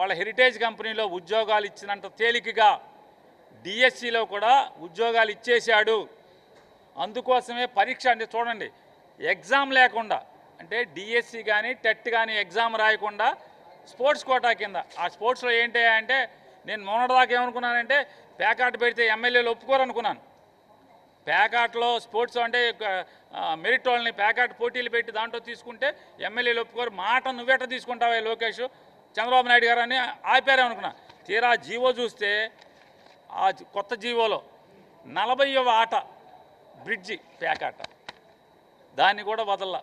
వాళ్ళ హెరిటేజ్ కంపెనీలో ఉద్యోగాలు ఇచ్చినంత తేలికగా డిఎస్సిలో కూడా ఉద్యోగాలు ఇచ్చేశాడు. అందుకోసమే పరీక్ష అంటే చూడండి, ఎగ్జామ్ లేకుండా అంటే డిఎస్సి కానీ టెట్ కానీ ఎగ్జామ్ రాయకుండా స్పోర్ట్స్ కోటా కింద, ఆ స్పోర్ట్స్లో ఏంటి అంటే నేను మొన్నటిదాకా ఏమనుకున్నానంటే ప్యాకాట్ పెడితే ఎమ్మెల్యేలు ఒప్పుకోరనుకున్నాను. ప్యాకాట్లో స్పోర్ట్స్ అంటే మెరిట్ వాళ్ళని ప్యాకాట్ పోటీలు పెట్టి దాంట్లో తీసుకుంటే ఎమ్మెల్యేలు ఒప్పుకోరు. మాట నువ్వెట తీసుకుంటావా లోకేష్, చంద్రబాబు నాయుడు గారు అని ఆపారేమనుకున్నా. తీరా జీవో చూస్తే ఆ కొత్త జీవోలో 40వ ఆట బ్రిడ్జి ప్యాకాట, దాన్ని కూడా వదల్లా.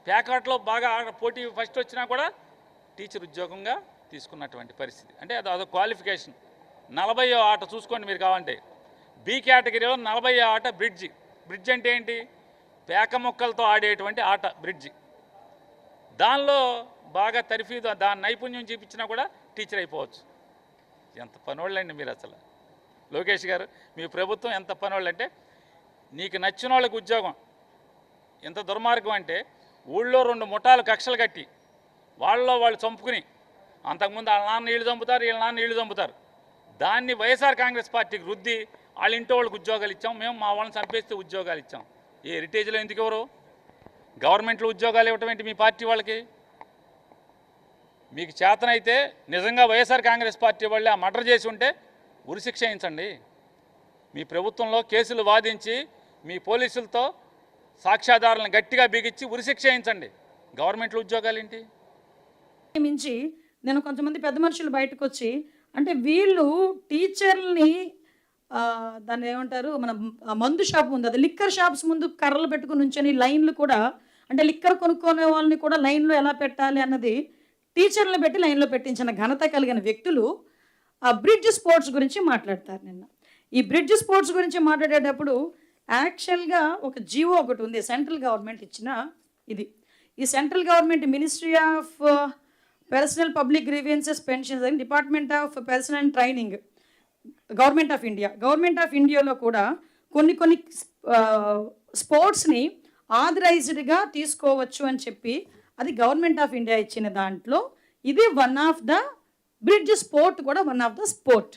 ప్యాకాట్లో బాగా పోటీ ఫస్ట్ వచ్చినా కూడా టీచర్ ఉద్యోగంగా తీసుకున్నటువంటి పరిస్థితి. అంటే అదొక క్వాలిఫికేషన్. 40వ ఆట చూసుకోండి మీరు కావాలంటే. బి కేటగిరీలో 40వ ఆట బ్రిడ్జి. బ్రిడ్జ్ అంటే ఏంటి? పేక మొక్కలతో ఆడేటువంటి ఆట బ్రిడ్జి. దానిలో బాగా తర్ఫీదు, దాని నైపుణ్యం చూపించినా కూడా టీచర్ అయిపోవచ్చు. ఎంత పనోళ్ళండి మీరు అసలు. లోకేష్ గారు, మీ ప్రభుత్వం ఎంత పనోళ్ళు అంటే, నీకు నచ్చిన వాళ్ళకి ఉద్యోగం. ఎంత దుర్మార్గం అంటే ఊళ్ళో 2 ముఠాలు కక్షలు కట్టి వాళ్ళలో వాళ్ళు చంపుకుని, అంతకుముందు వాళ్ళ నాన్న నీళ్లు చంపుతారు, వీళ్ళ నాన్న నీళ్లు చంపుతారు. దాన్ని వైఎస్ఆర్ కాంగ్రెస్ పార్టీకి రుద్ది వాళ్ళ ఇంట్లో వాళ్ళకి ఉద్యోగాలు ఇచ్చాం, మేము మా వాళ్ళని చంపేస్తే ఉద్యోగాలు ఇచ్చాం. ఈ హెరిటేజ్లో ఎందుకు ఎవరు గవర్నమెంట్లో ఉద్యోగాలు ఇవ్వటం ఏంటి మీ పార్టీ వాళ్ళకి? మీకు చేతనైతే నిజంగా వైఎస్ఆర్ కాంగ్రెస్ పార్టీ వాళ్ళే ఆ మర్డర్ చేసి ఉంటే ఉరిశిక్ష వేయించండి. మీ ప్రభుత్వంలో కేసులు వాదించి మీ పోలీసులతో సాక్ష్యాధారాలను గట్టిగా బిగించి ఉరిశిక్ష వేయించండి. గవర్నమెంట్లో ఉద్యోగాలు ఏంటి? మించి నేను కొంతమంది పెద్ద మనుషులు బయటకు వచ్చి అంటే వీళ్ళు టీచర్ని దాన్ని ఏమంటారు, మన మందు షాప్ ఉంది, అది లిక్కర్ షాప్స్ ముందు కర్రలు పెట్టుకుని ఉంచని లైన్లు కూడా, అంటే లిక్కర్ కొనుక్కునే వాళ్ళని కూడా లైన్లో ఎలా పెట్టాలి అన్నది టీచర్లను పెట్టి లైన్లో పెట్టించిన ఘనత కలిగిన వ్యక్తులు ఆ బ్రిడ్జ్ స్పోర్ట్స్ గురించి మాట్లాడతారు. నిన్న ఈ బ్రిడ్జ్ స్పోర్ట్స్ గురించి మాట్లాడేటప్పుడు యాక్చువల్గా ఒక జీవో ఒకటి ఉంది, సెంట్రల్ గవర్నమెంట్ ఇచ్చిన ఇది. ఈ central government ministry of personal public grievances pensions and department of personal and training, government of ఇండియాలో కూడా కొన్ని స్పోర్ట్స్ని ఆథరైజ్డ్గా తీసుకోవచ్చు అని చెప్పి అది గవర్నమెంట్ ఆఫ్ ఇండియా ఇచ్చిన దాంట్లో ఇది one of the bridge sport కూడా వన్ ఆఫ్ ద స్పోర్ట్.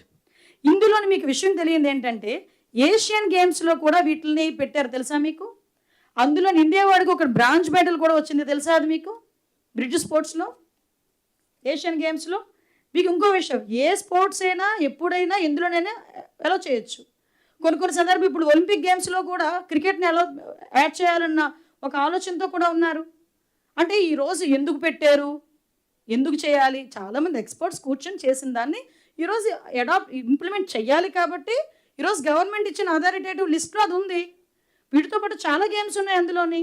ఇందులోని మీకు విషయం తెలియదు ఏంటంటే ఏషియన్ గేమ్స్లో కూడా వీటిని పెట్టారు తెలుసా మీకు? అందులో ఇండియా వాడికి ఒక బ్రాంజ్ మెడల్ కూడా వచ్చింది తెలుసా అది మీకు? బ్రిడ్జ్ స్పోర్ట్స్లో ఏషియన్ గేమ్స్లో. మీకు ఇంకో విషయం, ఏ స్పోర్ట్స్ అయినా ఎప్పుడైనా ఎందులోనైనా ఎలా చేయొచ్చు. కొన్ని సందర్భం ఇప్పుడు ఒలింపిక్ గేమ్స్లో కూడా క్రికెట్ని ఎలా యాడ్ చేయాలన్న ఒక ఆలోచనతో కూడా ఉన్నారు. అంటే ఈరోజు ఎందుకు పెట్టారు, ఎందుకు చేయాలి, చాలామంది ఎక్స్పర్ట్స్ కూర్చొని చేసిన దాన్ని ఈరోజు ఇంప్లిమెంట్ చేయాలి. కాబట్టి ఈరోజు గవర్నమెంట్ ఇచ్చిన అథారిటేటివ్ లిస్ట్లో అది ఉంది. వీటితో పాటు చాలా గేమ్స్ ఉన్నాయి అందులోని,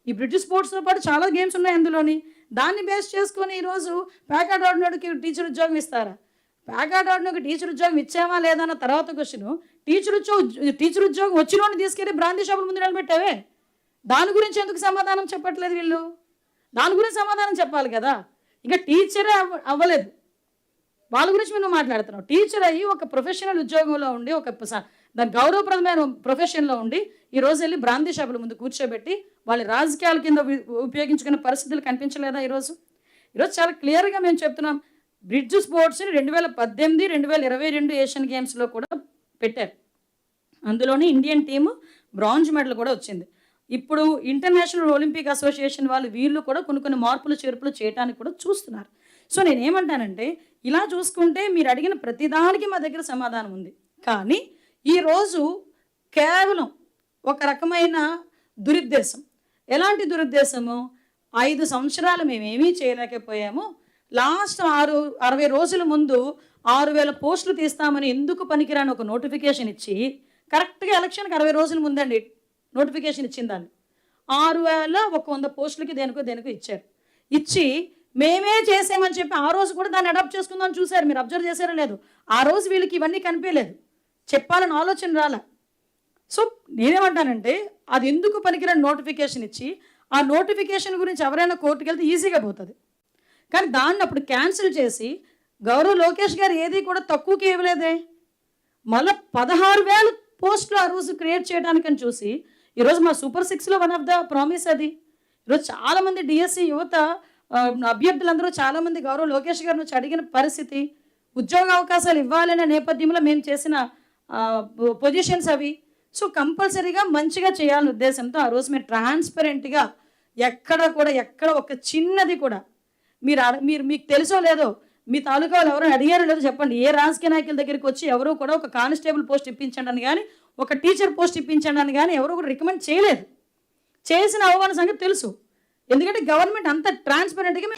ఈ బ్రిడ్జ్ స్పోర్ట్స్తో పాటు చాలా గేమ్స్ ఉన్నాయి అందులోని. దాన్ని బేస్ చేసుకొని ఈరోజు ప్యాకాట్ ఆడినోడికి టీచర్ ఉద్యోగం ఇస్తారా? ప్యాకాట్ ఆడినోడికి టీచర్ ఉద్యోగం ఇచ్చామా లేదా అన్న తర్వాత క్వశ్చన్, టీచర్ ఉద్యోగం వచ్చినోడిని తీసుకెళ్ళి బ్రాందీ షాపుల ముందు నిలబెట్టావే, దాని గురించి ఎందుకు సమాధానం చెప్పట్లేదు వీళ్ళు? దాని గురించి సమాధానం చెప్పాలి కదా. ఇంకా టీచరే అవ్వలేదు, వాళ్ళ గురించి మేము మాట్లాడుతున్నాం. టీచర్ అయ్యి ఒక ప్రొఫెషనల్ ఉద్యోగంలో ఉండి ఒక దాని గౌరవప్రదమైన ప్రొఫెషన్లో ఉండి ఈరోజు వెళ్ళి బ్రాందీ షాపుల ముందు కూర్చోబెట్టి వాళ్ళ రాజకీయాల కింద ఉపయోగించుకునే పరిస్థితులు కనిపించలేదా? ఈరోజు చాలా క్లియర్గా మేము చెప్తున్నాం. బ్రిడ్జ్ స్పోర్ట్స్ని 2018, 2022 ఏషియన్ గేమ్స్లో కూడా పెట్టారు. అందులోనే ఇండియన్ టీము బ్రాంజ్ మెడల్ కూడా వచ్చింది. ఇప్పుడు ఇంటర్నేషనల్ ఒలింపిక్ అసోసియేషన్ వాళ్ళు వీళ్ళు కూడా కొన్ని మార్పులు చేర్పులు చేయడానికి కూడా చూస్తున్నారు. సో నేనేమంటానంటే ఇలా చూసుకుంటే మీరు అడిగిన ప్రతిదానికి మా దగ్గర సమాధానం ఉంది. కానీ ఈరోజు కేవలం ఒక రకమైన దురుద్దేశం. ఎలాంటి దురుద్దేశము? 5 సంవత్సరాలు మేమేమీ చేయలేకపోయాము, లాస్ట్ 60 రోజుల ముందు 6000 పోస్టులు తీస్తామని ఎందుకు పనికిరాని ఒక నోటిఫికేషన్ ఇచ్చి, కరెక్ట్గా ఎలక్షన్కి 60 రోజుల ముందండి నోటిఫికేషన్ ఇచ్చిందాన్ని, 6100 పోస్టులకి దేనికో ఇచ్చారు. ఇచ్చి మేమే చేసామని చెప్పి ఆ రోజు కూడా దాన్ని అడాప్ట్ చేసుకుందామని చూశారు. మీరు అబ్జర్వ్ చేశారో లేదు, ఆ రోజు వీళ్ళకి ఇవన్నీ కనిపించలేదు, చెప్పాలని ఆలోచన రాలే. సో నేనేమంటానంటే అది ఎందుకు పనికిరాని నోటిఫికేషన్ ఇచ్చి ఆ నోటిఫికేషన్ గురించి ఎవరైనా కోర్టుకు వెళ్తే ఈజీగా పోతుంది. కానీ దాన్ని అప్పుడు క్యాన్సిల్ చేసి గౌరవ్ లోకేష్ గారు ఏది కూడా తక్కువకి ఇవ్వలేదే, మళ్ళీ 16,000 పోస్టులు ఆ రోజు క్రియేట్ చేయడానికని చూసి ఈరోజు మా సూపర్ 6లో వన్ ఆఫ్ ద ప్రామిస్ అది. ఈరోజు చాలామంది డిఎస్సి యువత అభ్యర్థులందరూ చాలామంది గౌరవ లోకేష్ గారిని వచ్చి అడిగిన పరిస్థితి, ఉద్యోగ అవకాశాలు ఇవ్వాలనే నేపథ్యంలో మేము చేసిన పొజిషన్స్ అవి. సో కంపల్సరీగా మంచిగా చేయాలనే ఉద్దేశంతో ఆ రోజు మేము ట్రాన్స్పరెంట్గా ఎక్కడ ఒక చిన్నది కూడా మీకు తెలుసో లేదో, మీ తాలూకా వాళ్ళు ఎవరైనా అడిగారో లేదో చెప్పండి. ఏ రాజకీయ నాయకుల దగ్గరికి వచ్చి ఎవరు కూడా ఒక కానిస్టేబుల్ పోస్ట్ ఇప్పించండి అని కానీ, ఒక టీచర్ పోస్ట్ ఇప్పించండి అని కానీ ఎవరు కూడా రికమెండ్ చేయలేదు. చేసిన అవమాన సంగతి తెలుసు, ఎందుకంటే గవర్నమెంట్ అంత ట్రాన్స్పరెంట్గా